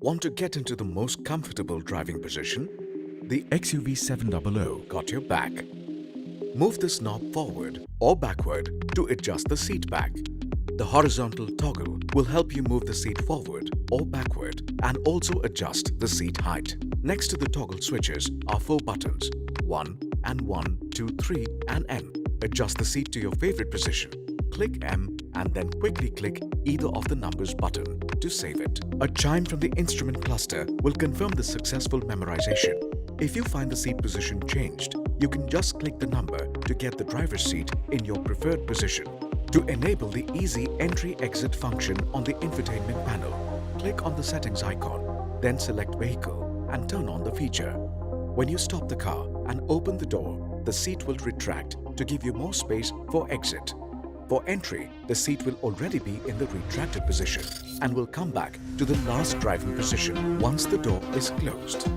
Want to get into the most comfortable driving position? The XUV700 got your back. Move this knob forward or backward to adjust the seat back. The horizontal toggle will help you move the seat forward or backward and also adjust the seat height. Next to the toggle switches are 4 buttons, 1 and 1, 2, 3 and N. Adjust the seat to your favorite position. Click M and then quickly click either of the numbers button to save it. A chime from the instrument cluster will confirm the successful memorization. If you find the seat position changed, you can just click the number to get the driver's seat in your preferred position. To enable the easy entry-exit function on the infotainment panel, click on the settings icon, then select vehicle and turn on the feature. When you stop the car and open the door, the seat will retract to give you more space for exit. For entry, the seat will already be in the retracted position and will come back to the last driving position once the door is closed.